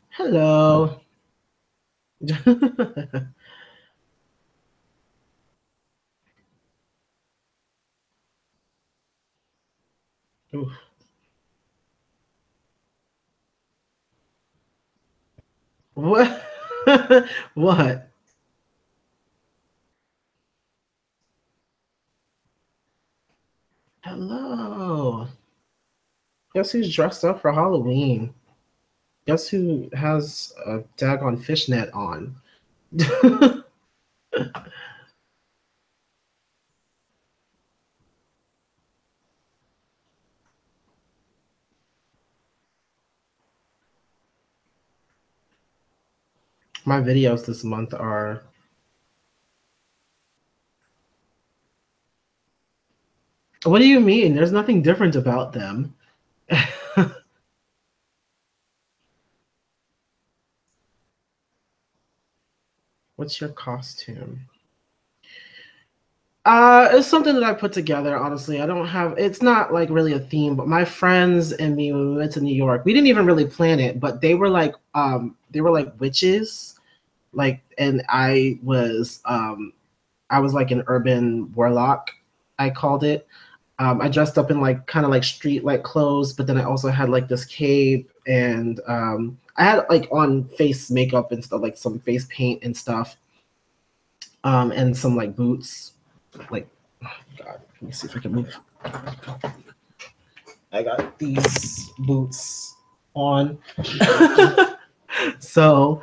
Hello. Oof. What? What? Hello. Guess who's dressed up for Halloween? Guess who has a daggone fishnet on? My videos this month are. What do you mean? There's nothing different about them. What's your costume? It's something that I put together, honestly. I don't have it's not like really a theme, but my friends and me when we went to New York, we didn't even really plan it, but they were like witches. Like and I was like an urban warlock, I called it. I dressed up in like kind of like street like clothes, but then I also had like this cape and I had like on face makeup and stuff, like some face paint and stuff, and some like boots. Like, oh God, let me see if I can move. I got these boots on. So,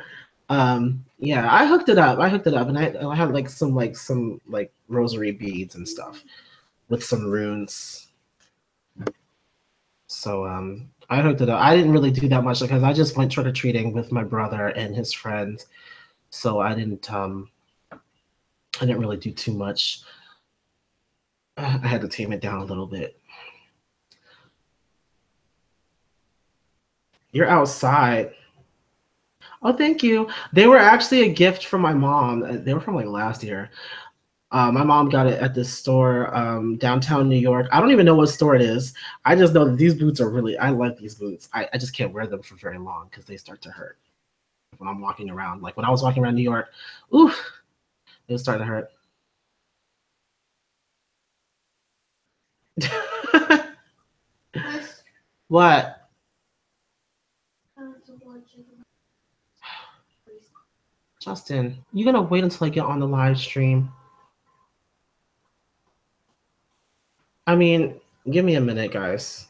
yeah, I hooked it up. And I had like some rosary beads and stuff with some runes. So, I hooked it up. I didn't really do that much because I just went trick or treating with my brother and his friends. So I didn't really do too much. I had to tame it down a little bit. You're outside. Oh, thank you. They were actually a gift from my mom. They were from like last year. My mom got it at this store downtown New York. I don't even know what store it is. I just know that these boots are really, I like these boots. I just can't wear them for very long because they start to hurt when I'm walking around. Like when I was walking around New York, ooh, they would start to hurt. What? Justin, you gonna wait until I get on the live stream? I mean, give me a minute, guys.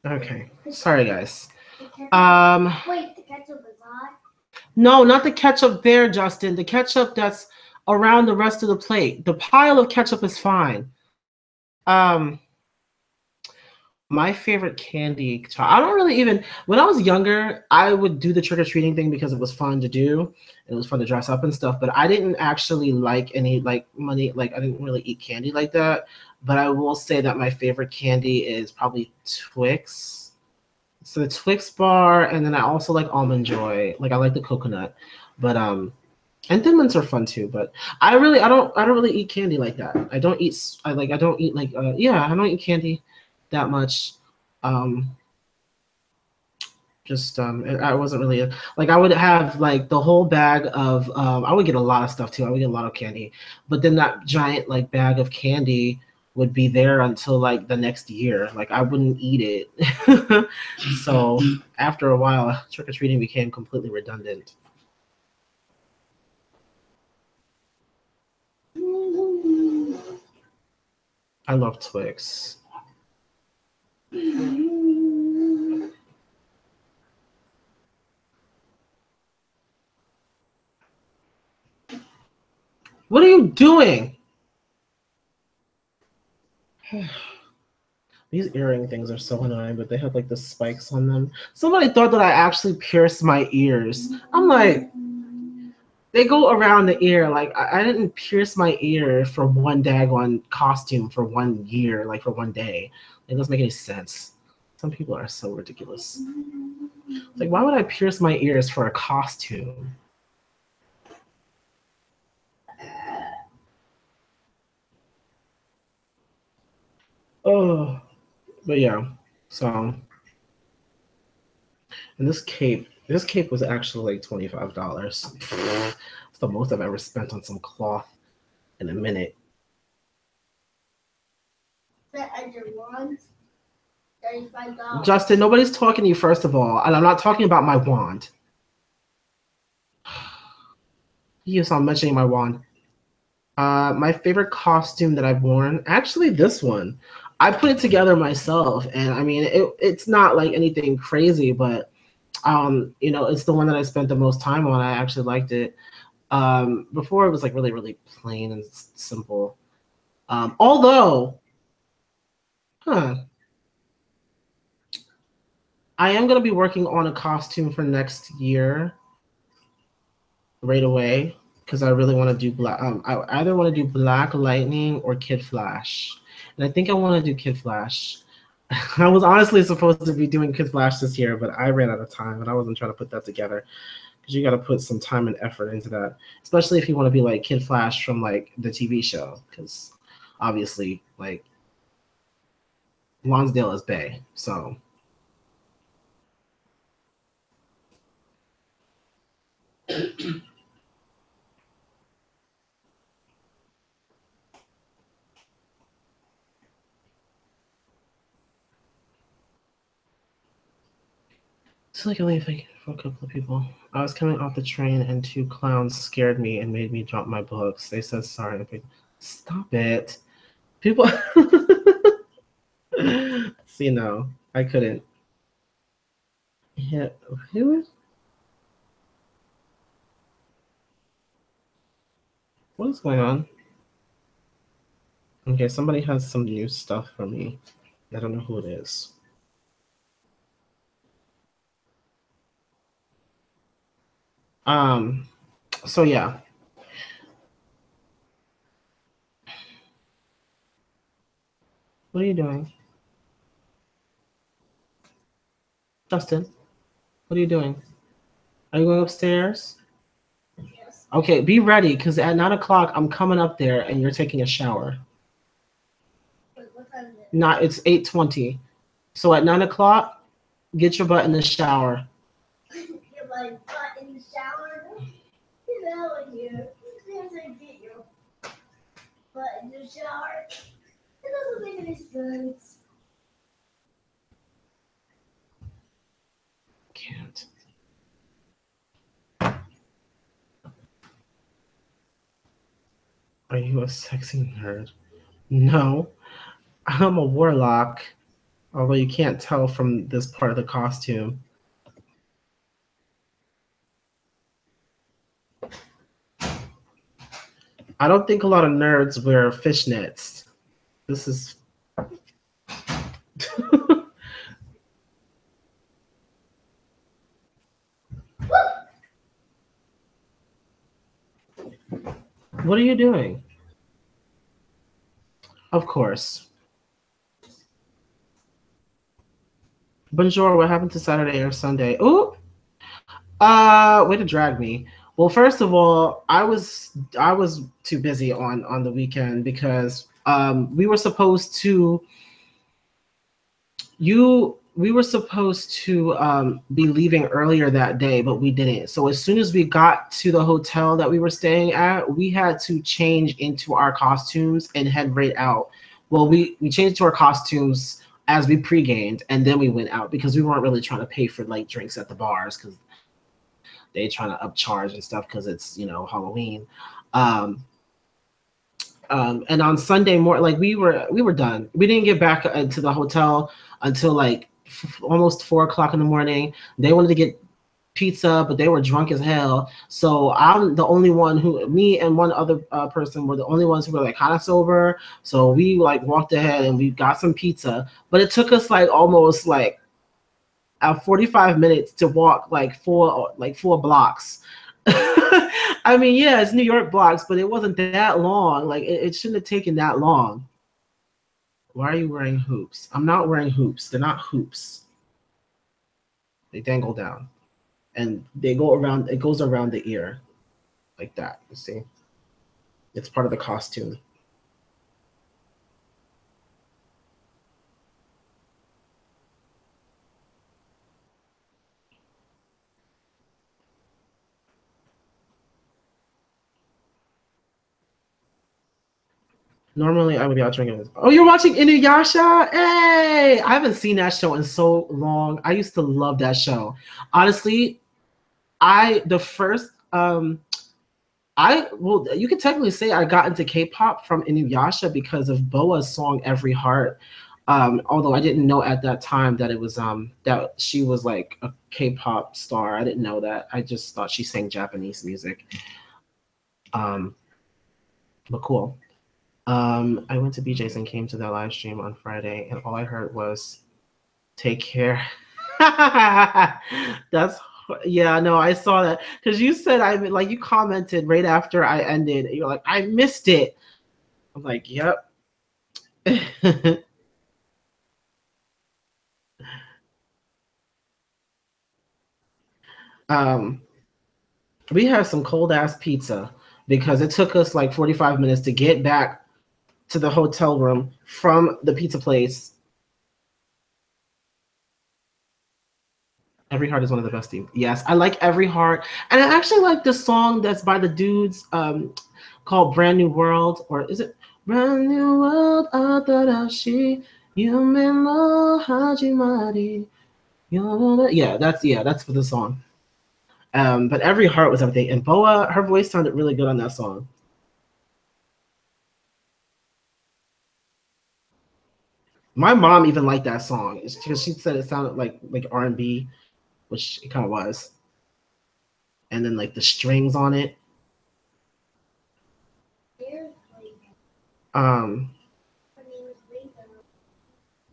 Okay, sorry guys. Wait, the ketchup is hot? No, not the ketchup there, Justin. The ketchup that's around the rest of the plate. The pile of ketchup is fine. Um, My favorite candy. I don't really even. When I was younger, I would do the trick or treating thing because it was fun to do. It was fun to dress up and stuff. But I didn't actually like any like money. Like I didn't really eat candy like that. But I will say that my favorite candy is probably Twix. So the Twix bar, and then I also like Almond Joy. Like I like the coconut, but and Thin Mints are fun too. But I don't really eat candy like that. I don't eat like yeah, I don't eat candy that much. Um, just I wasn't really like I would have like the whole bag of I would get a lot of stuff too. I would get a lot of candy, but then that giant like bag of candy would be there until like the next year. Like I wouldn't eat it. So after a while, trick or treating became completely redundant. I love Twix. What are you doing? These earring things are so annoying, but they have like the spikes on them. Somebody thought that I actually pierced my ears. I'm like, they go around the ear. Like I didn't pierce my ear for one daggone costume for 1 year, like for 1 day. It doesn't make any sense. Some people are so ridiculous. Like, why would I pierce my ears for a costume? Oh, but yeah. So, and this cape was actually like $25. It's the most I've ever spent on some cloth in a minute. Justin, nobody's talking to you, first of all, and I'm not talking about my wand. Yes, I'm mentioning my wand. My favorite costume that I've worn, actually, this one. I put it together myself, and I mean, it's not like anything crazy, but it's the one that I spent the most time on. I actually liked it. Before it was like really, really plain and simple. Although, huh, I am gonna be working on a costume for next year right away because I really want to do black. I either want to do Black Lightning or Kid Flash, and I think I want to do Kid Flash. I was honestly supposed to be doing Kid Flash this year, but I ran out of time and I wasn't trying to put that together because you got to put some time and effort into that, especially if you want to be like Kid Flash from like the TV show, because obviously like Lonsdale is Bay, so. It's like only thinking for a couple of people. I was coming off the train and two clowns scared me and made me drop my books. They said sorry. Stop it. People. See, no, I couldn't. Yeah, who? What is going on? Okay, somebody has some new stuff for me. I don't know who it is. Um, so yeah. What are you doing? Justin, what are you doing? Are you going upstairs? Yes. Okay, be ready because at 9 o'clock I'm coming up there and you're taking a shower. Wait, what time is it? Not, it's 8:20. So at 9 o'clock, get your butt in the shower. Get my butt in the shower? Get out of here. Get your butt in the shower. It doesn't make any sense. Can't. Are you a sexy nerd? No, I'm a warlock. Although you can't tell from this part of the costume. I don't think a lot of nerds wear fishnets. This is What are you doing? Of course. Bonjour, what happened to Saturday or Sunday? Ooh, way to drag me. Well, first of all, I was too busy on the weekend because we were supposed to you we were supposed to be leaving earlier that day, but we didn't. So as soon as we got to the hotel that we were staying at, we had to change into our costumes and head right out. Well, we changed to our costumes as we pre-gamed, and then we went out because we weren't really trying to pay for like drinks at the bars because they trying to upcharge and stuff because it's Halloween. Um, and on Sunday morning, like we were done. We didn't get back to the hotel until like almost 4 o'clock in the morning. They wanted to get pizza, but they were drunk as hell. So I'm the only one who, me and one other person were the only ones who were like kind of sober. So we like walked ahead and we got some pizza, but it took us like almost like 45 minutes to walk like four blocks. I mean, yeah, it's New York blocks, but it wasn't that long. Like it shouldn't have taken that long. Why are you wearing hoops? I'm not wearing hoops. They're not hoops. They dangle down and they go around. It goes around the ear like that. You see, it's part of the costume. Normally, I would be out drinking this. Oh, you're watching Inuyasha? Hey, I haven't seen that show in so long. I used to love that show. Honestly, I the first I well, you could technically say I got into K-pop from Inuyasha because of Boa's song "Every Heart." Although I didn't know at that time that it was that she was like a K-pop star. I didn't know that. I just thought she sang Japanese music. Um, but cool. I went to BJ's and came to that live stream on Friday, and all I heard was "Take care." That's yeah, no, I saw that because you said I like you commented right after I ended. You're like, I missed it. I'm like, yep. um, we had some cold ass pizza because it took us like 45 minutes to get back to the hotel room from the pizza place. Every Heart is one of the best things. Yes, I like Every Heart, and I actually like the song that's by the dudes called Brand New World, or is it Brand New World? Atarashi Yume no Hajimari. Yeah, that's for the song. But Every Heart was everything, and Boa, her voice sounded really good on that song. My mom even liked that song because she said it sounded like R&B, which it kind of was, and then like the strings on it. Um,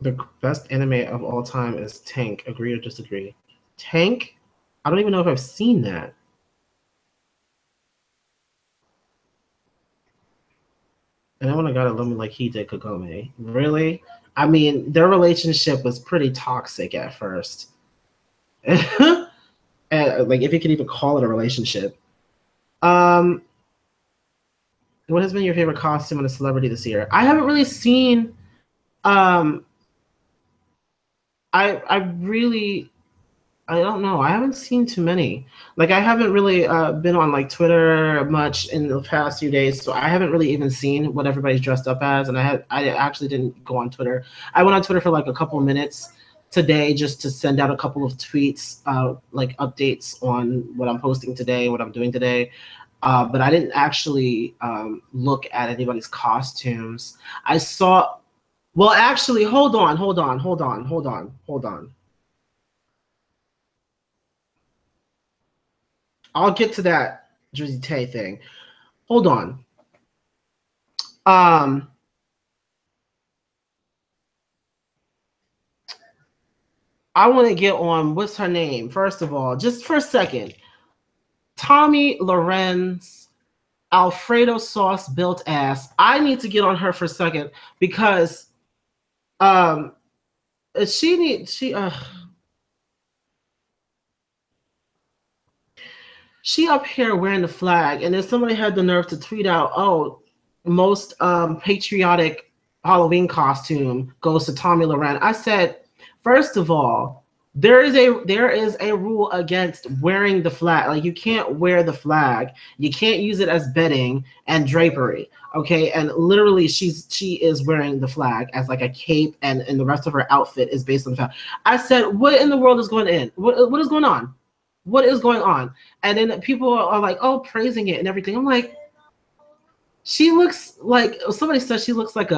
the best anime of all time is Tank. Agree or disagree? Tank? I don't even know if I've seen that. And I want to gotta love me like he did Kagome. Really? I mean, their relationship was pretty toxic at first. And, like, if you could even call it a relationship. Um, what has been your favorite costume on a celebrity this year? I haven't really seen. Um, I really I don't know. I haven't seen too many. Like I haven't really been on like Twitter much in the past few days, so I haven't really even seen what everybody's dressed up as. And I actually didn't go on Twitter. I went on Twitter for like a couple of minutes today just to send out a couple of tweets, like updates on what I'm posting today, what I'm doing today. But I didn't actually look at anybody's costumes. I saw. Well, actually, hold on. I'll get to that Drizzy Tay thing. Hold on. Um, I want to get on what's her name first of all, just for a second. Tommy Lorenz. Alfredo sauce built ass. I need to get on her for a second because um she up here wearing the flag, and then somebody had the nerve to tweet out, "Oh, most patriotic Halloween costume goes to Tommy Loren." I said, first of all, there is a rule against wearing the flag. Like, you can't wear the flag. You can't use it as bedding and drapery. Okay, and literally, she is wearing the flag as like a cape, and the rest of her outfit is based on the flag. I said, what in the world is going in? What is going on? What is going on? And then people are like, oh, praising it and everything. I'm like, she looks like, somebody said she looks like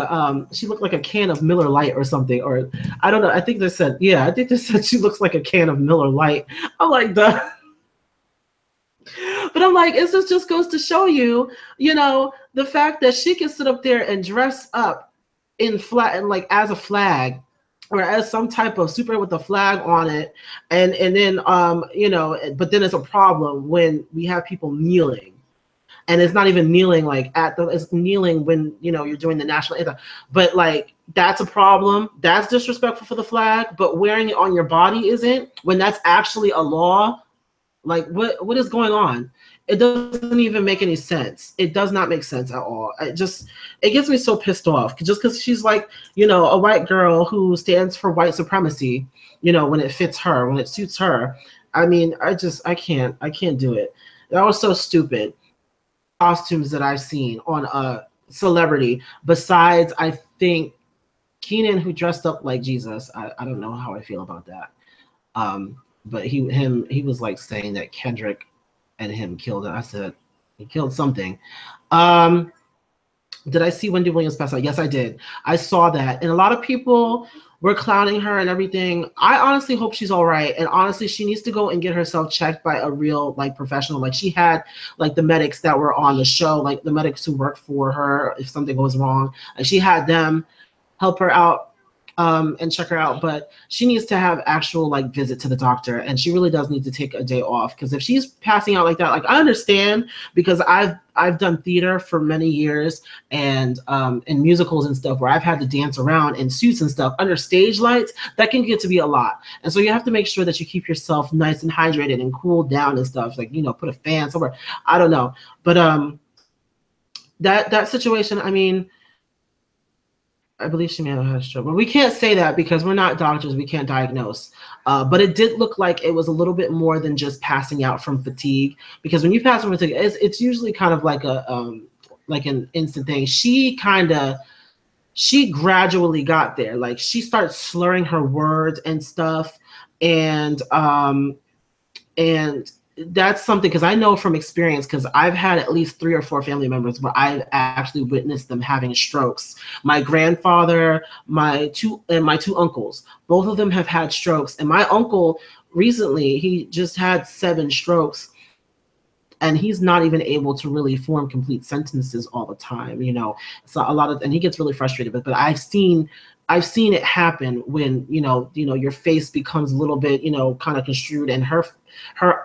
she looked like a can of Miller Lite or something, or I don't know. I think they said, yeah, I think they said she looks like a can of Miller Lite. I'm like, duh. But I'm like, this just goes to show you, the fact that she can sit up there and dress up in flag, and like as a flag, or as some type of super with a flag on it, and then but then it's a problem when we have people kneeling, and it's not even kneeling like it's kneeling when you're doing the national anthem, but like that's a problem. That's disrespectful for the flag. But wearing it on your body isn't, when that's actually a law. Like, what is going on? It doesn't even make any sense. It does not make sense at all. It gets me so pissed off, just because she's like, a white girl who stands for white supremacy, when it fits her, when it suits her. I mean, I can't do it. That was so stupid. Costumes that I've seen on a celebrity, besides, I think, Keenan, who dressed up like Jesus. I don't know how I feel about that. But he was like saying that Kendrick and him killed it. I said, he killed something. Did I see Wendy Williams pass out? Yes, I did. I saw that. And a lot of people were clowning her and everything. I honestly hope she's all right. And honestly, she needs to go and get herself checked by a real like professional. Like, she had like the medics that were on the show, like the medics who worked for her if something goes wrong. And she had them help her out and check her out, but she needs to have actual like visit to the doctor, and she really does need to take a day off, because if she's passing out like that, like, I understand, because I've done theater for many years, and in musicals and stuff where I've had to dance around in suits and stuff under stage lights, that can get to be a lot. And so you have to make sure that you keep yourself nice and hydrated and cooled down and stuff, like, put a fan somewhere. I don't know, but that situation, I mean, I believe she may have had a stroke, but we can't say that because we're not doctors. We can't diagnose. But it did look like it was a little bit more than just passing out from fatigue, because when you pass from fatigue, it's usually kind of like like an instant thing. She gradually got there. Like, she started slurring her words and stuff, and that's something, because I know from experience, because I've had at least 3 or 4 family members where I've actually witnessed them having strokes. My grandfather, my two uncles, both of them have had strokes. And my uncle recently, he just had 7 strokes, and he's not even able to really form complete sentences all the time, So and he gets really frustrated. But I've seen it happen when, your face becomes a little bit, kind of construed, and her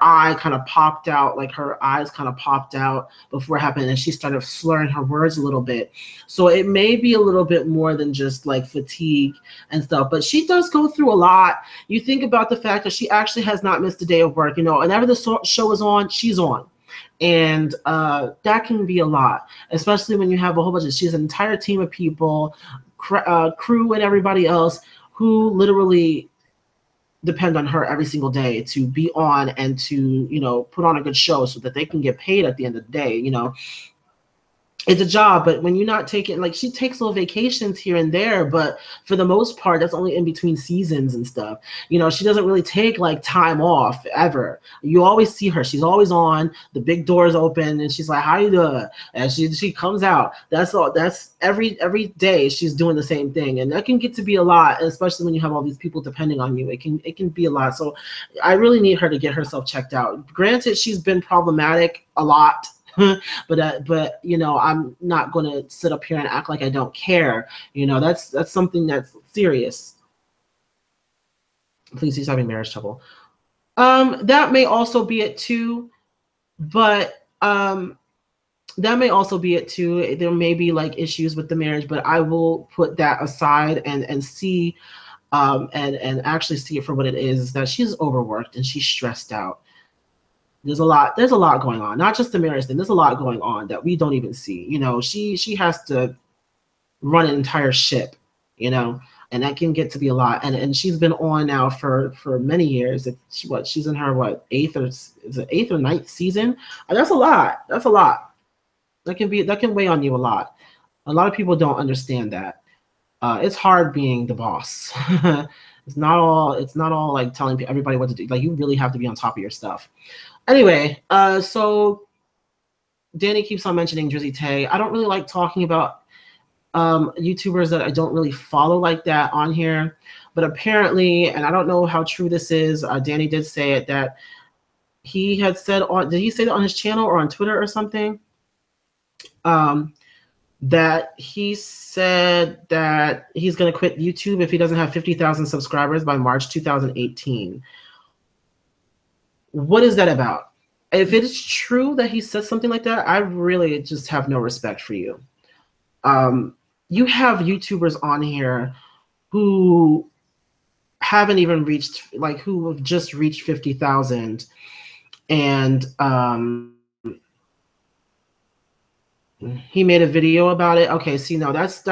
eye kind of popped out, like her eyes kind of popped out before it happened, and she started slurring her words a little bit. So it may be a little bit more than just like fatigue and stuff, but she does go through a lot. You think about the fact that she actually has not missed a day of work, whenever the show is on, she's on. And that can be a lot, especially when you have a whole bunch of, she has an entire team of people, crew and everybody else, who literally depend on her every single day to be on and to put on a good show so that they can get paid at the end of the day. It's a job, but when you're not taking, like, she takes little vacations here and there, but for the most part, that's only in between seasons and stuff. She doesn't really take like time off ever. You always see her. She's always on, the big doors open, and she's like, how you doing? And she comes out. That's all. That's every day she's doing the same thing. And that can get to be a lot, especially when you have all these people depending on you. It can be a lot. So I really need her to get herself checked out. Granted, she's been problematic a lot. but I'm not going to sit up here and act like I don't care. That's something that's serious. Please, he's having marriage trouble. That may also be it too, but that may also be it too. There may be like issues with the marriage, but I will put that aside and see and actually see it for what it is, that she's overworked and she's stressed out. There's a lot going on, not just the marriage thing. There's a lot going on that we don't even see. You know, she has to run an entire ship, you know, and that can get to be a lot. And she's been on now for many years. She's in her eighth or ninth season? That's a lot. That's a lot. That can weigh on you a lot. A lot of people don't understand that. It's hard being the boss. It's not all like telling everybody what to do. Like, you really have to be on top of your stuff. Anyway, so Danny keeps on mentioning Drizzy Tay. I don't really like talking about YouTubers that I don't really follow like that on here, but apparently, and I don't know how true this is, Danny did say it, that he had said did he say that on his channel or on Twitter or something? That he said that he's going to quit YouTube if he doesn't have 50,000 subscribers by March 2018. What is that about? If it is true that he said something like that, I really just have no respect for you. You have YouTubers on here who haven't even reached, like, who have just reached 50,000, and he made a video about it. Okay, see, no, that's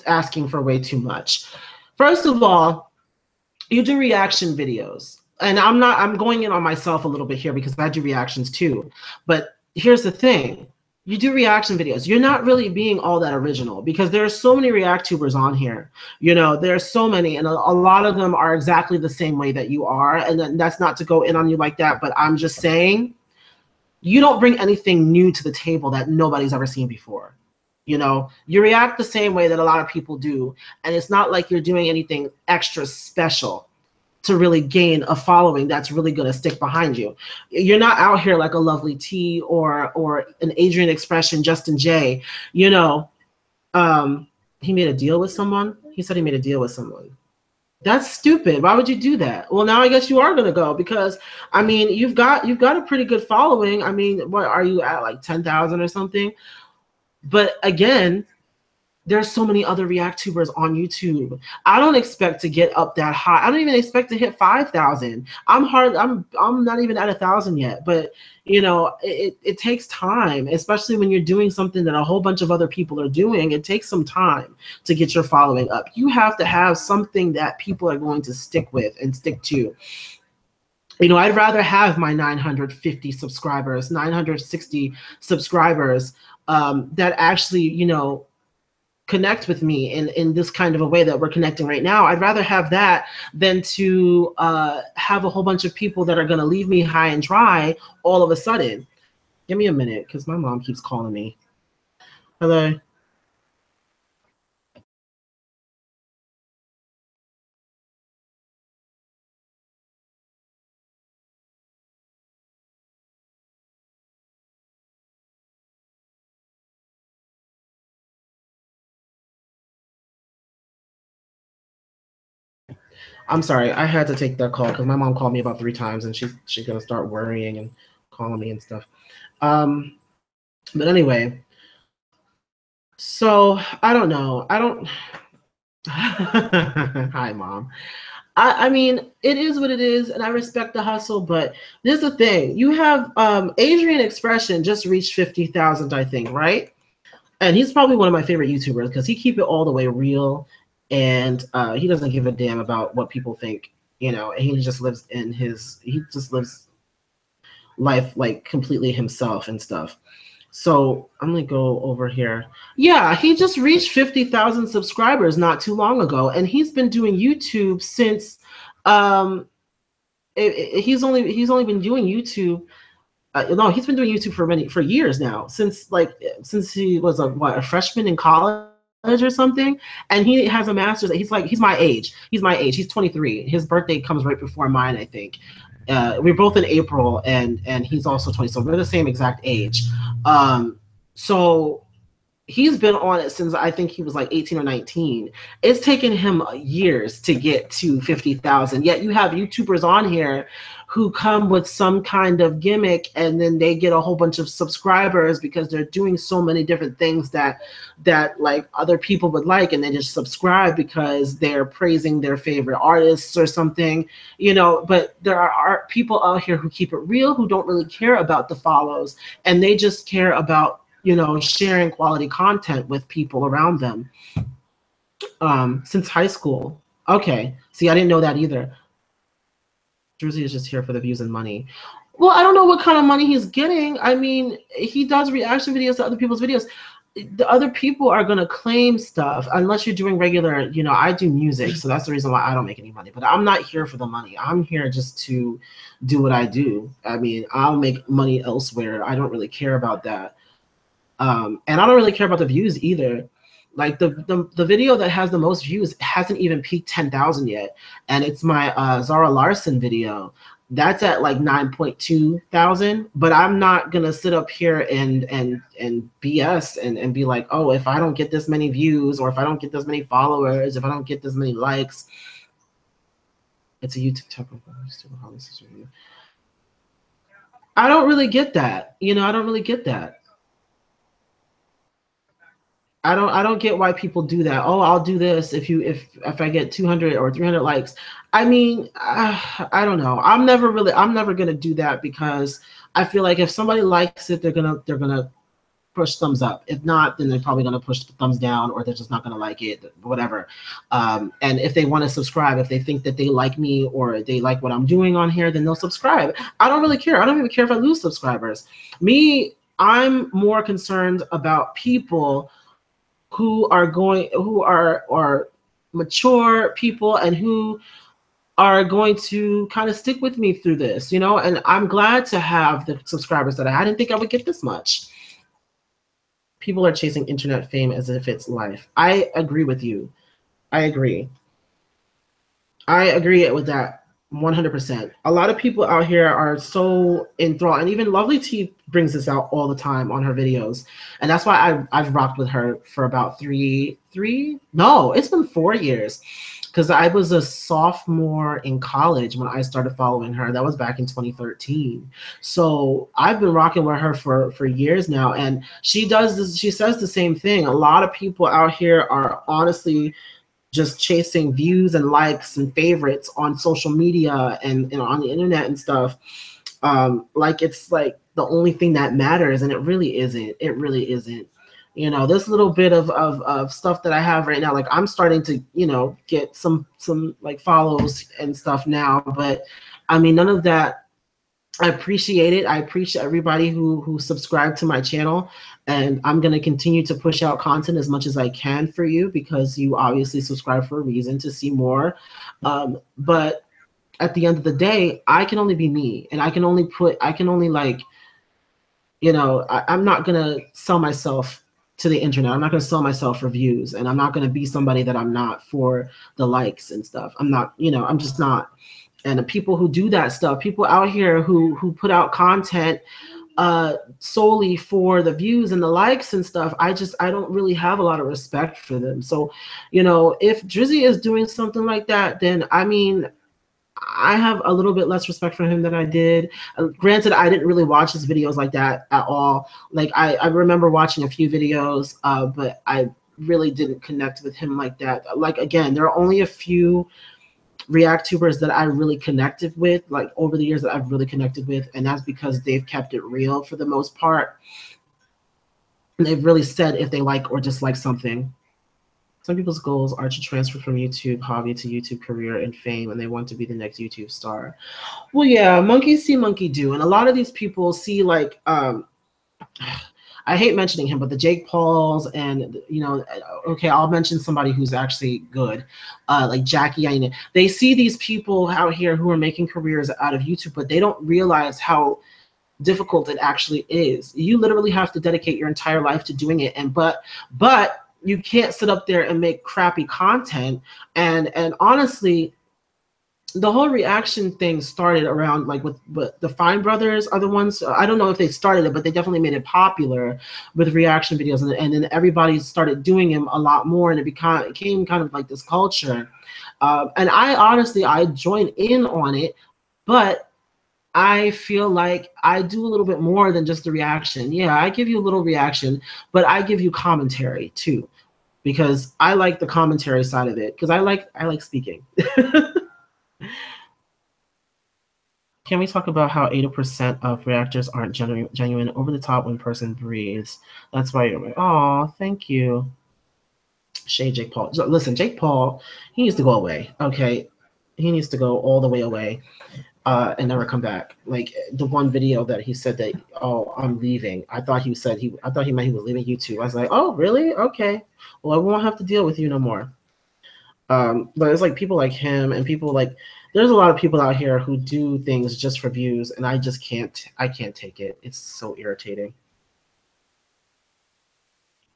asking for way too much. First of all, you do reaction videos. And I'm going in on myself a little bit here because I do reactions too. But here's the thing. You do reaction videos. You're not really being all that original because there are so many reactubers on here. You know, there are so many, and a lot of them are exactly the same way that you are. And that's not to go in on you like that, but I'm just saying, you don't bring anything new to the table that nobody's ever seen before. You know, you react the same way that a lot of people do. And it's not like you're doing anything extra special to really gain a following that's really going to stick behind you. You're not out here like a Lovely T or an Adrian Expression, Justin J. You know, he made a deal with someone. He said he made a deal with someone. That's stupid. Why would you do that? Well, now I guess you are going to go because, I mean, you've got a pretty good following. I mean, what are you at, like 10,000 or something? But again, there's so many other reactubers on YouTube. I don't expect to get up that high. I don't even expect to hit 5,000. I'm not even at 1,000 yet. But you know, it takes time, especially when you're doing something that a whole bunch of other people are doing. It takes some time to get your following up. You have to have something that people are going to stick with and stick to. You know, I'd rather have my 950 subscribers, 960 subscribers that actually, you know, connect with me in this kind of a way that we're connecting right now. I'd rather have that than to have a whole bunch of people that are going to leave me high and dry all of a sudden. Give me a minute because my mom keeps calling me. Hello. I'm sorry, I had to take that call because my mom called me about 3 times and she's gonna start worrying and calling me and stuff. But anyway, so I don't know. I don't. Hi, Mom. I mean, it is what it is, and I respect the hustle. But there's the thing: you have Adrian Expression just reached 50,000, I think, right? And he's probably one of my favorite YouTubers because he keep it all the way real. And he doesn't give a damn about what people think, you know. And he just lives life like completely himself and stuff. So I'm gonna go over here. Yeah, he just reached 50,000 subscribers not too long ago, and he's been doing YouTube since he's only been doing YouTube. No, he's been doing YouTube for years now, since he was a freshman in college or something, and he has a master's. He's my age. He's 23. His birthday comes right before mine, I think. We're both in April, and he's also 20, so we're the same exact age. So he's been on it since I think he was like 18 or 19. It's taken him years to get to 50,000. Yet you have YouTubers on here who come with some kind of gimmick and then they get a whole bunch of subscribers because they're doing so many different things that like other people would like, and they just subscribe because they're praising their favorite artists or something, you know. But there are people out here who keep it real, who don't really care about the follows, and they just care about, you know, sharing quality content with people around them. Since high school. Okay. See, I didn't know that either. Drizzy is just here for the views and money. Well, I don't know what kind of money he's getting. I mean, he does reaction videos to other people's videos. The other people are going to claim stuff unless you're doing regular, you know, I do music, so that's the reason why I don't make any money. But I'm not here for the money. I'm here just to do what I do. I mean, I'll make money elsewhere. I don't really care about that. And I don't really care about the views either. Like the video that has the most views hasn't even peaked 10,000 yet, and it's my Zara Larsson video. That's at like 9.2 thousand. But I'm not gonna sit up here and BS and be like, oh, if I don't get this many views, or if I don't get this many followers, if I don't get this many likes, it's a YouTube type of review. I don't really get that. You know, I don't really get that. I don't get why people do that. Oh, I'll do this if I get 200 or 300 likes. I mean, I don't know. I'm never gonna do that, because I feel like if somebody likes it, they're gonna push thumbs up. If not, then they're probably gonna push the thumbs down, or they're just not gonna like it, whatever. And if they want to subscribe, if they think that they like me or they like what I'm doing on here, then they'll subscribe. I don't really care. I don't even care if I lose subscribers. I'm more concerned about people who are mature people and who are going to kind of stick with me through this, you know. And I'm glad to have the subscribers that I didn't think I would get this much. People are chasing internet fame as if it's life. I agree with you. I agree with that 100%. A lot of people out here are so enthralled, and even Lovely T brings this out all the time on her videos, and that's why I've rocked with her for about it's been 4 years, because I was a sophomore in college when I started following her. That was back in 2013. So I've been rocking with her for years now, and she says the same thing. A lot of people out here are honestly just chasing views and likes and favorites on social media and on the internet and stuff. Like it's like the only thing that matters, and it really isn't. It really isn't. You know, this little bit of stuff that I have right now, like I'm starting to, you know, get some like follows and stuff now, but I mean, none of that. I appreciate it. I appreciate everybody who subscribed to my channel, and I'm going to continue to push out content as much as I can for you, because you obviously subscribe for a reason, to see more. But at the end of the day, I can only be me, and I can only like, you know, I'm not going to sell myself to the internet. I'm not going to sell myself for views, and I'm not going to be somebody that I'm not for the likes and stuff. I'm not, you know, I'm just not. And the people who do that stuff, people out here who put out content solely for the views and the likes and stuff, I don't really have a lot of respect for them. So, you know, if Drizzy is doing something like that, then I mean, I have a little bit less respect for him than I did. Granted, I didn't really watch his videos like that at all. Like I remember watching a few videos, but I really didn't connect with him like that. Like, again, there are only a few Reactubers that I really connected with, like over the years, that I've really connected with, and that's because they've kept it real for the most part. And they've really said if they like or dislike something. Some people's goals are to transfer from YouTube hobby to YouTube career and fame, and they want to be the next YouTube star. Well, yeah, monkey see, monkey do. And a lot of these people see, like, I hate mentioning him, but the Jake Pauls, and, you know, okay, I'll mention somebody who's actually good, like Jackie Aina. They see these people out here who are making careers out of YouTube, but they don't realize how difficult it actually is. You literally have to dedicate your entire life to doing it, and but you can't sit up there and make crappy content. And honestly, the whole reaction thing started around like with the Fine Brothers are the ones. I don't know if they started it, but they definitely made it popular with reaction videos, and then everybody started doing them a lot more, and it became kind of like this culture. And I honestly I joined in on it, but I feel like I do a little bit more than just the reaction. Yeah, I give you a little reaction, but I give you commentary too, because I like the commentary side of it because I like speaking. Can we talk about how 80% of reactors aren't genuine, over the top when person breathes? That's why you're like, oh, thank you. Shade Jake Paul. Listen, Jake Paul, he needs to go away. Okay. He needs to go all the way away and never come back. Like the one video that he said that, oh, I'm leaving. I thought he meant he was leaving YouTube. I was like, oh, really? Okay. Well, I won't have to deal with you no more. But it's like people like him and people like there's a lot of people out here who do things just for views, and I can't take it. It's so irritating.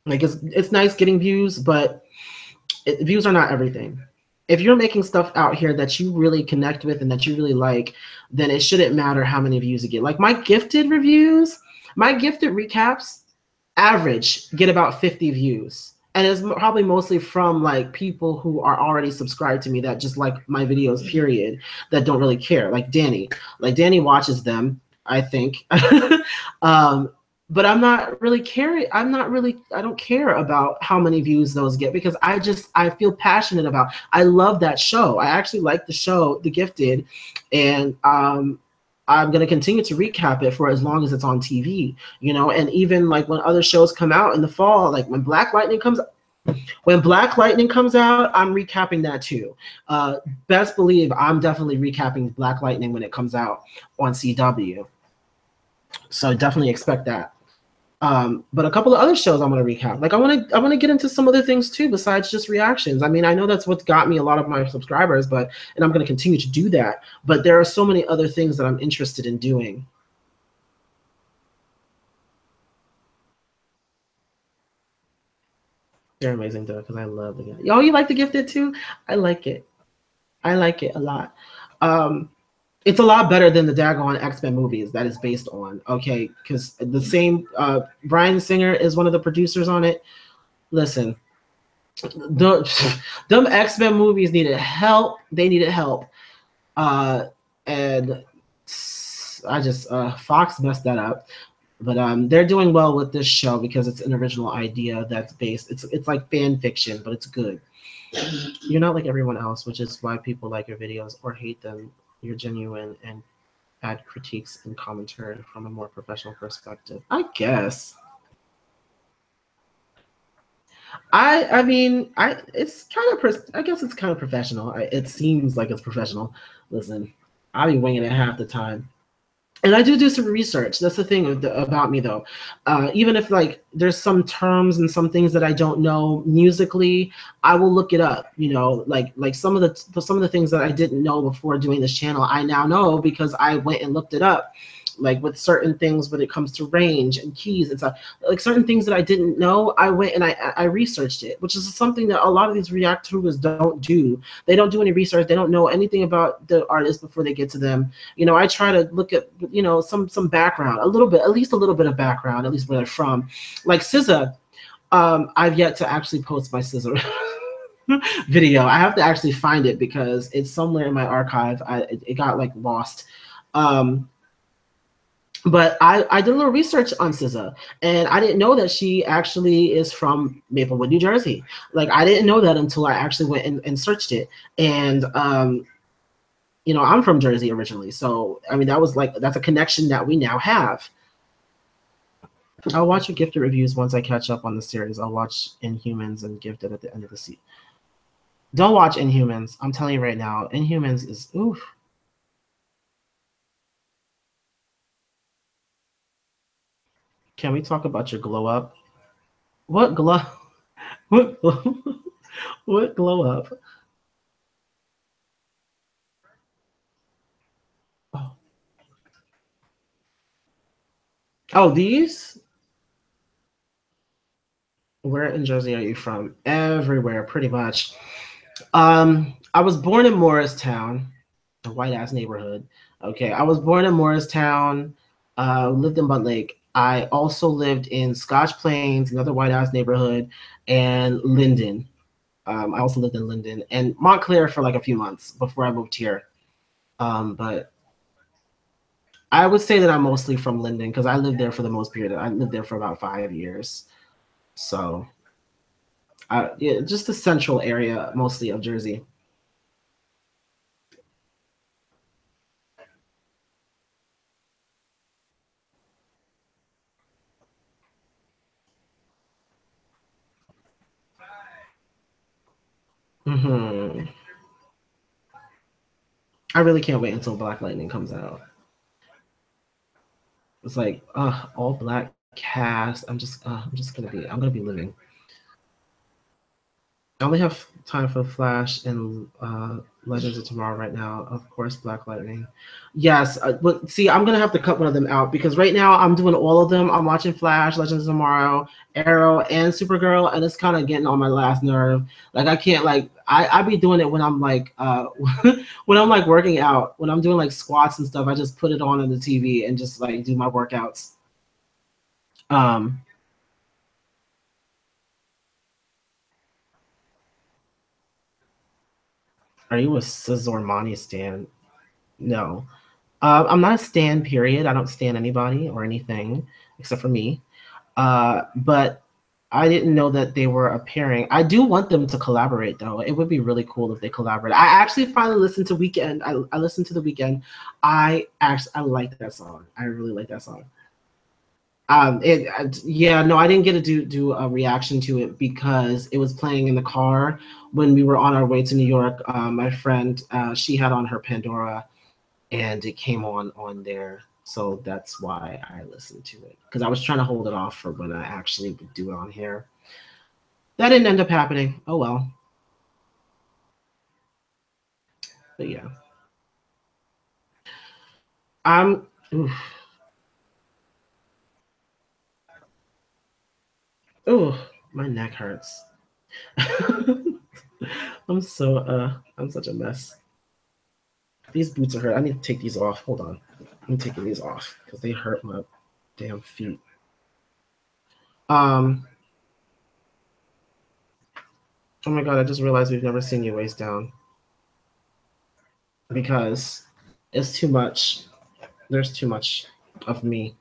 Like it's nice getting views, but views are not everything. If you're making stuff out here that you really connect with and that you really like, then it shouldn't matter how many views you get. Like my gifted reviews, my gifted recaps average get about 50 views. And it's probably mostly from like people who are already subscribed to me that just like my videos, period, that don't really care. Like Danny. Like Danny watches them, I think. But I'm not really caring. I don't care about how many views those get because I feel passionate about. I love that show. I actually like the show, The Gifted, and I'm going to continue to recap it for as long as it's on TV, and even like when other shows come out in the fall, like when Black Lightning comes out, I'm recapping that too. Best believe I'm definitely recapping Black Lightning when it comes out on CW. So definitely expect that. But a couple of other shows I'm going to recap. Like I want to get into some other things too besides just reactions. I mean, I know that's what's got me a lot of my subscribers, and I'm going to continue to do that. But there are so many other things that I'm interested in doing. They're amazing though, because I love the Gifted. Oh, you like the Gifted too? I like it. I like it a lot. It's a lot better than the daggone X-Men movies that is based on. Okay, because the same Bryan Singer is one of the producers on it. Listen, them X-Men movies needed help. They needed help. And I just Fox messed that up. But they're doing well with this show because it's an original idea that's based. It's like fan fiction, but it's good. You're not like everyone else, which is why people like your videos or hate them. You're genuine and add critiques and commentary from a more professional perspective. I guess. I mean, it's kind of I guess it's kind of professional. It seems like it's professional. Listen, I'll be winging it half the time. And I do some research. That's the thing about me, though. Even if like there's some terms and some things that I don't know musically, I will look it up. Like some of the things that I didn't know before doing this channel, I now know because I went and looked it up. Like with certain things when it comes to range and keys and stuff, like certain things that I didn't know, I went and I researched it, which is something that a lot of these reactors don't do. They don't do any research. They don't know anything about the artist before they get to them. I try to look at some background, a little bit, at least a little bit of background, at least where they're from. Like SZA, I've yet to actually post my SZA video. I have to actually find it because it's somewhere in my archive. It got like lost. But I did a little research on SZA, and I didn't know that she actually is from Maplewood, New Jersey. Like I didn't know that until I actually went and searched it. And I'm from Jersey originally, so I mean that's a connection that we now have. I'll watch your Gifted reviews once I catch up on the series. I'll watch Inhumans and Gifted at the end of the season. Don't watch Inhumans. I'm telling you right now, Inhumans is oof. Can we talk about your glow up? What glow? What glow? What glow up? Oh. Oh, these? Where in Jersey are you from? Everywhere, pretty much. I was born in Morristown. a white ass neighborhood. Okay, I was born in Morristown, lived in Butt Lake. I also lived in Scotch Plains, another white ass neighborhood, and Linden. I also lived in Linden and Montclair for like a few months before I moved here. But I would say that I'm mostly from Linden because I lived there for the most period. I lived there for about 5 years. So, yeah, just the central area mostly of Jersey. Hmm. I really can't wait until Black Lightning comes out. It's like, all black cast. I'm gonna be living. I only have time for Flash and Legends of Tomorrow right now. Of course, Black Lightning. Yes, but see, I'm gonna have to cut one of them out because right now I'm doing all of them. I'm watching Flash, Legends of Tomorrow, Arrow, and Supergirl, and it's kind of getting on my last nerve. Like I can't like I be doing it when I'm like when I'm like working out, when I'm doing like squats and stuff. I just put it on the TV and just like do my workouts. Um, are you a Cesarmani stan? No. I'm not a stan, period. I don't stan anybody or anything except for me. But I didn't know that they were a pairing. I do want them to collaborate, though. It would be really cool if they collaborate. I actually finally listened to Weekend. I listened to The Weekend. I like that song. I really like that song. Yeah, no, I didn't get to do a reaction to it because it was playing in the car when we were on our way to New York. My friend, she had on her Pandora and it came on there. So that's why I listened to it because I was trying to hold it off for when I actually would do it on here. That didn't end up happening. Oh well. But yeah, I'm. Ooh, ooh, my neck hurts. I'm such a mess. These boots are hurt. I need to take these off. Hold on. I'm taking these off because they hurt my damn feet. Um. Oh my god! I just realized we've never seen you waist down because it's too much. There's too much of me.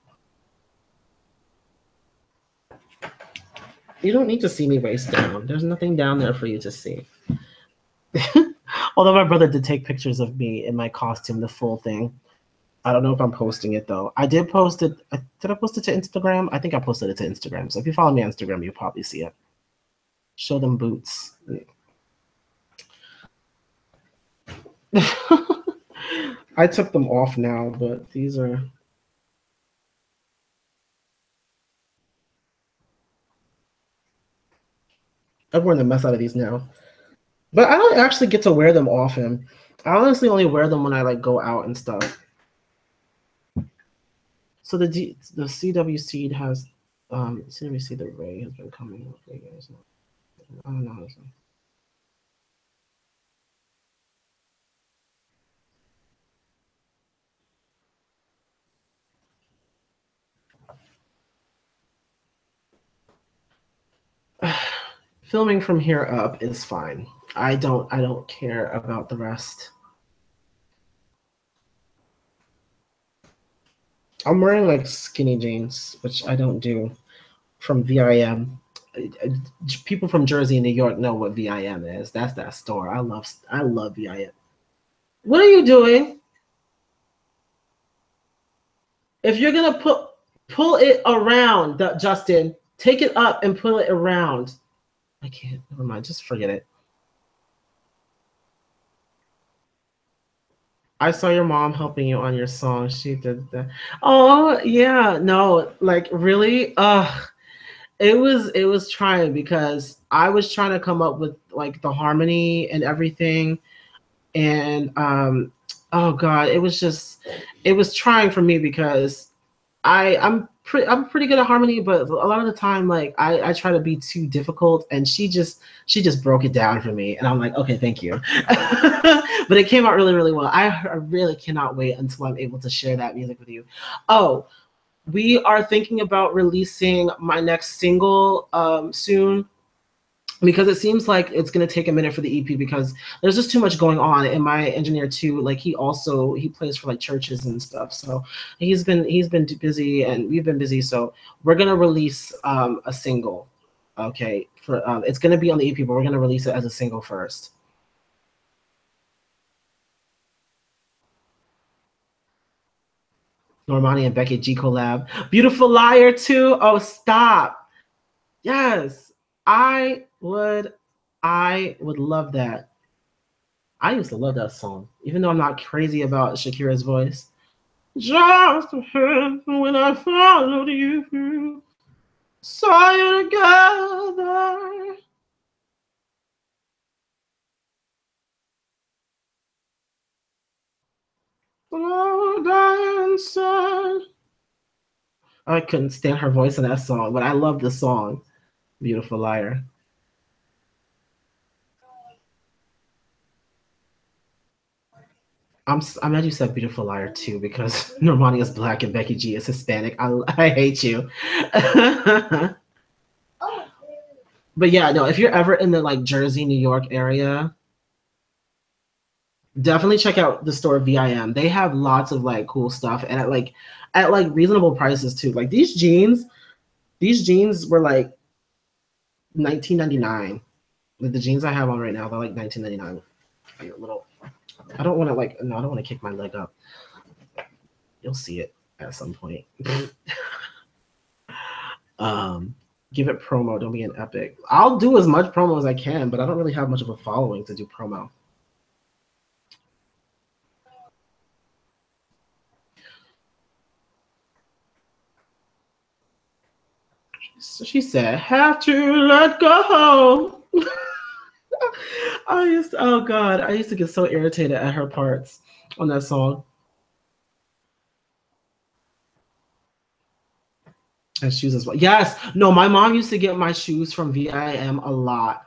You don't need to see me waist down. There's nothing down there for you to see. Although my brother did take pictures of me in my costume, the full thing. I don't know if I'm posting it though. I did post it. Did I post it to Instagram? I think I posted it to Instagram. So if you follow me on Instagram, you'll probably see it. Show them boots. I took them off now, but these are. I'm wearing the mess out of these now. But I don't actually get to wear them often. I honestly only wear them when I like go out and stuff. So the CW seed has CWC the Ray has been coming up for you guys. I don't know. Filming from here up is fine. I don't care about the rest. I'm wearing like skinny jeans, which I don't do from VIM. People from Jersey and New York know what VIM is. That's that store. I love VIM. What are you doing? If you're gonna pull it around, Justin, take it up and pull it around. I can't. Never mind. Just forget it. I saw your mom helping you on your song. She did that. Oh yeah, no, like really. It was trying because I was trying to come up with like the harmony and everything, and oh god, it was trying for me because I'm I'm pretty good at harmony, but a lot of the time, like I try to be too difficult, and she just broke it down for me, and I'm like, okay, thank you. But it came out really, really well. I really cannot wait until I'm able to share that music with you. Oh, we are thinking about releasing my next single soon, because it seems like it's going to take a minute for the EP, because there's just too much going on. And my engineer too, like he plays for like churches and stuff, so he's been busy, and we've been busy, so we're going to release a single. Okay, for it's going to be on the EP, but we're going to release it as a single first. Normani and Becky G collab. Beautiful Liar too. Oh, stop. Yes, I would. I would love that. I used to love that song, even though I'm not crazy about Shakira's voice. Just when I followed you, saw you together. I couldn't stand her voice in that song, but I love the song, Beautiful Liar. I'm glad you said Beautiful Liar too, because Normani is black and Becky G is Hispanic. I hate you. But yeah, no, if you're ever in the like Jersey, New York area, definitely check out the store VIM. They have lots of like cool stuff, and at like reasonable prices too. Like these jeans were like 19.99. Like the jeans I have on right now, they're like 19.99. Little, I don't want to like no, I don't want to kick my leg up. You'll see it at some point. um, give it promo. Don't be an epic. I'll do as much promo as I can, but I don't really have much of a following to do promo. So she said, "Have to let go." Oh god, I used to get so irritated at her parts on that song. And shoes as well. Yes, no, my mom used to get my shoes from VIM a lot.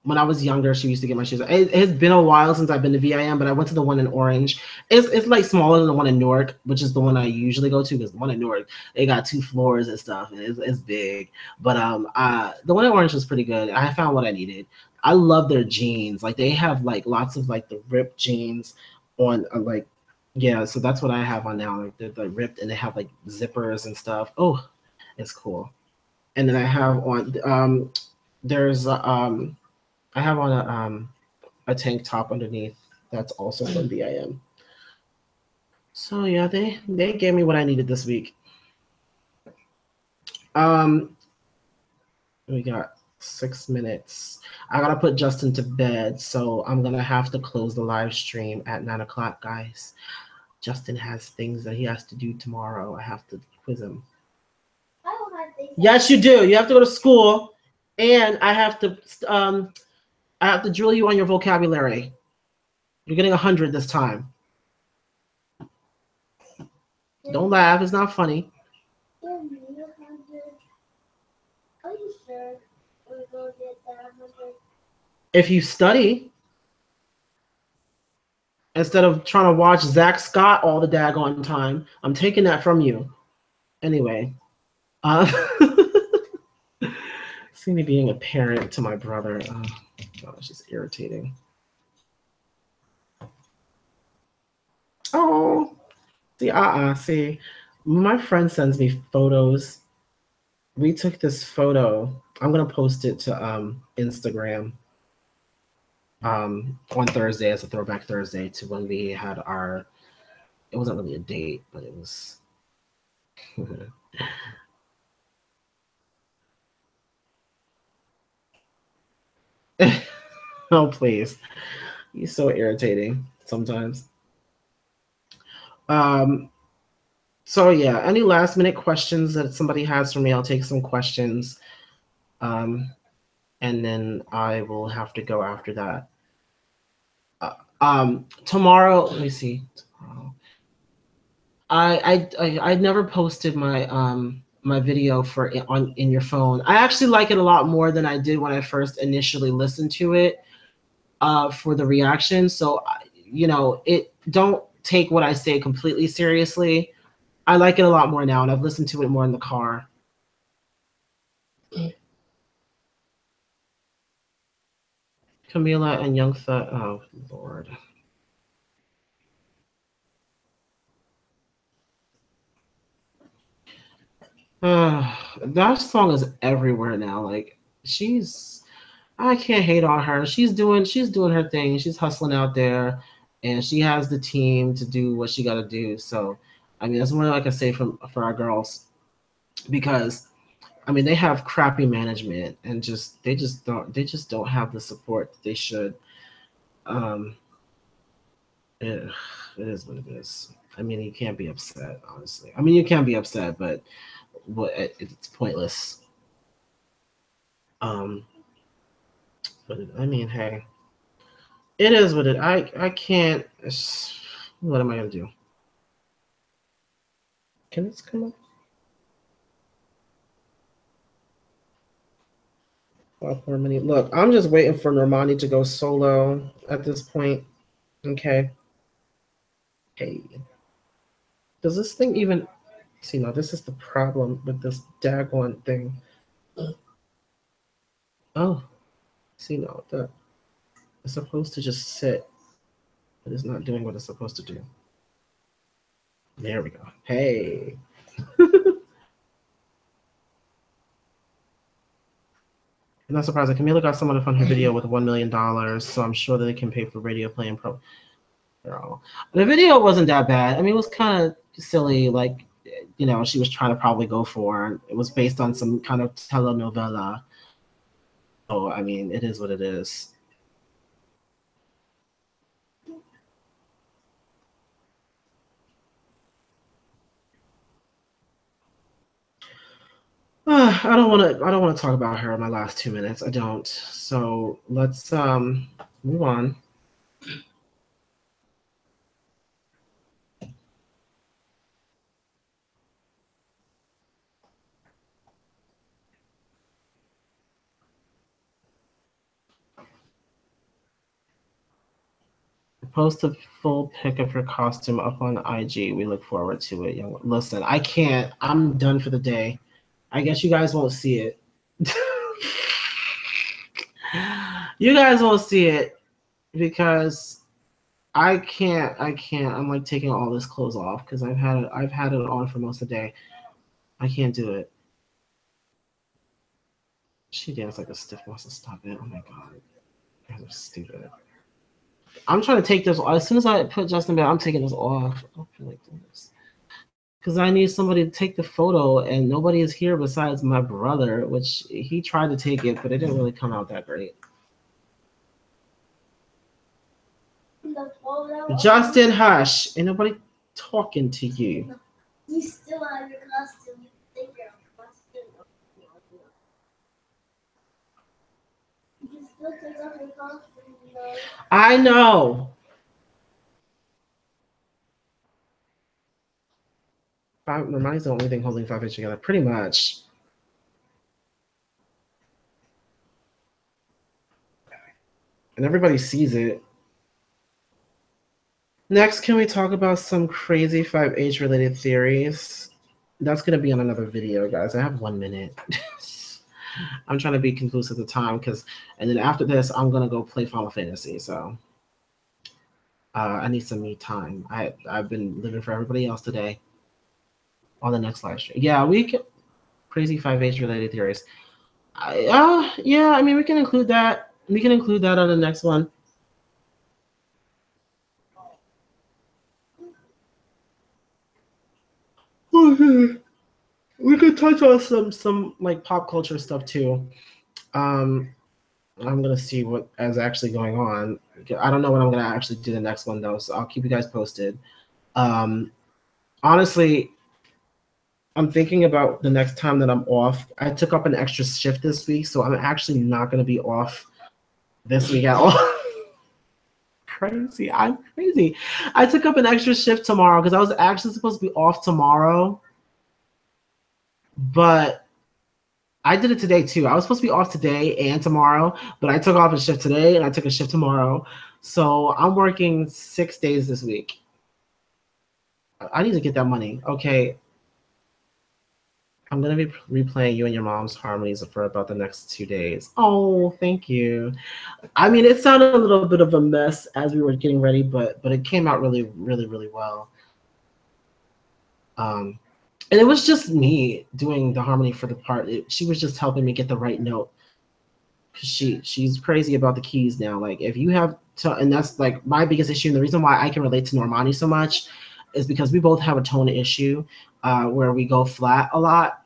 When I was younger, she used to get my shoes. It's been a while since I've been to VIM, but I went to the one in Orange. It's like smaller than the one in Newark, which is the one I usually go to, because the one in Newark, they got 2 floors and stuff, and it's big. But the one in Orange was pretty good. I found what I needed. I love their jeans. Like they have like lots of like the ripped jeans on like yeah. So that's what I have on now. Like they're ripped, and they have like zippers and stuff. Oh, it's cool. And then I have on there's I have on a tank top underneath that's also from VIM. So yeah, they gave me what I needed this week. Um, we got 6 minutes. I gotta put Justin to bed, so I'm gonna have to close the live stream at 9 o'clock, guys. Justin has things that he has to do tomorrow. I have to quiz him. Yes, you do. You have to go to school, and I have to drill you on your vocabulary. You're getting 100 this time. Don't laugh. It's not funny. If you study instead of trying to watch Zach Scott all the daggone time, I'm taking that from you. Anyway, see me being a parent to my brother. Oh, gosh, it's irritating. Oh, see, my friend sends me photos. We took this photo. I'm gonna post it to Instagram on Thursday as a throwback Thursday to when we had our. It wasn't really a date, but it was. Oh please, he's so irritating sometimes. Um, so yeah, any last minute questions that somebody has for me, I'll take some questions. And then I will have to go after that. Tomorrow, let me see. Tomorrow. I never posted my video for on in your phone. I actually like it a lot more than I did when I first initially listened to it for the reaction. So you know, it don't take what I say completely seriously. I like it a lot more now, and I've listened to it more in the car. Camila and Young Thug. Oh Lord. That song is everywhere now. Like she's, I can't hate on her. She's doing her thing. She's hustling out there, and she has the team to do what she got to do. So, I mean, that's more I can say from for our girls because I mean they have crappy management and they just don't have the support that they should. Um, it, it is what it is. I mean, you can't be upset, honestly. I mean, you can be upset, but it's pointless. Um, but I mean, hey, it is what it. I can't. What am I gonna do? Can this come up? 5 more minutes. Look, I'm just waiting for Normani to go solo at this point. Okay. Hey, does this thing even? See, no, this is the problem with this daggone thing. Oh, see, no, it's supposed to just sit, but it's not doing what it's supposed to do. There we go. Hey. I'm not surprised that Camila got someone to fund her video with $1 million, so I'm sure that they can pay for radio play and pro. The video wasn't that bad. I mean, it was kind of silly, like, you know, she was trying to probably go for. It was based on some kind of telenovela. So, I mean, it is what it is. I don't want to talk about her in my last 2 minutes. I don't. So let's move on. Post a full pic of her costume up on IG. We look forward to it. Young, listen, I can't. I'm done for the day. I guess you guys won't see it. You guys won't see it because I can't. I can't. I'm like taking all this clothes off because I've had it on for most of the day. I can't do it. She danced like a stiff wants to stop it. Oh my god. That's stupid. I'm trying to take this as soon as I put Justin back, I'm taking this off. I don't feel like doing this. Because I need somebody to take the photo and nobody is here besides my brother, which he tried to take it, but it didn't really come out that great. Justin, hush. Ain't nobody talking to you. You still have your costume. I know. Normani's the only thing holding 5H together, pretty much. And everybody sees it. Next, can we talk about some crazy 5H related theories? That's going to be on another video, guys. I have 1 minute. I'm trying to be conclusive with the time and then after this, I'm going to go play Final Fantasy. So I need some me time. I've been living for everybody else today on the next live stream. Yeah, we can crazy 5H related theories. Yeah, I mean, we can include that. We can include that on the next one. Okay. We could touch on some like pop culture stuff too. I'm gonna see what is actually going on. I don't know when I'm gonna actually do the next one though, so I'll keep you guys posted. Honestly, I'm thinking about the next time that I'm off. I took up an extra shift this week, so I'm actually not gonna be off this week at all. crazy. I'm crazy. I took up an extra shift tomorrow because I was actually supposed to be off tomorrow, but I did it today too. I was supposed to be off today and tomorrow, but I took off a shift today and I took a shift tomorrow. So I'm working 6 days this week. I need to get that money. Okay. I'm going to be replaying you and your mom's harmonies for about the next 2 days. Oh, thank you. I mean, it sounded a little bit of a mess as we were getting ready, but it came out really, really, really well. And it was just me doing the harmony for the part. She was just helping me get the right note. She's crazy about the keys now. Like if you have to, and that's like my biggest issue. And the reason why I can relate to Normani so much is because we both have a tone issue where we go flat a lot.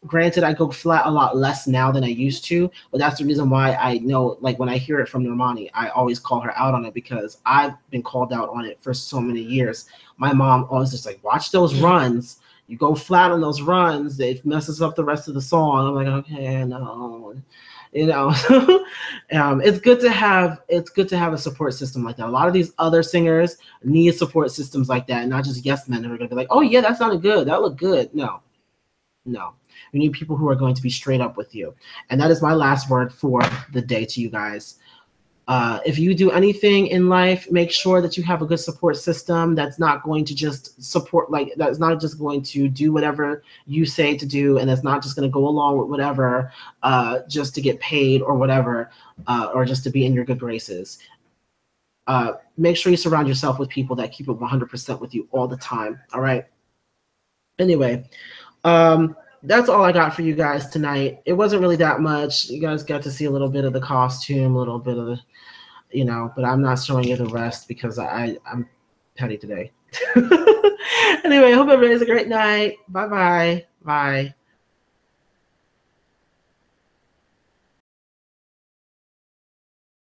Granted, I go flat a lot less now than I used to, but that's the reason why I know, like when I hear it from Normani, I always call her out on it because I've been called out on it for so many years. My mom always just like, watch those runs. You go flat on those runs, it messes up the rest of the song. I'm like, okay, no. It's good to have a support system like that. A lot of these other singers need support systems like that, and not just yes men who are gonna be like, oh yeah, that sounded good, that looked good. No. You need people who are going to be straight up with you. And that is my last word for the day to you guys. If you do anything in life, make sure that you have a good support system that's not going to just support, like that's not just going to do whatever you say to do, and that's not just going to go along with whatever just to get paid or whatever, or just to be in your good graces. Make sure you surround yourself with people that keep it 100% with you all the time. All right. Anyway, that's all I got for you guys tonight. It wasn't really that much. You guys got to see a little bit of the costume, a little bit of the, but I'm not showing you the rest because I'm petty today. Anyway, I hope everybody has a great night. Bye-bye. Bye.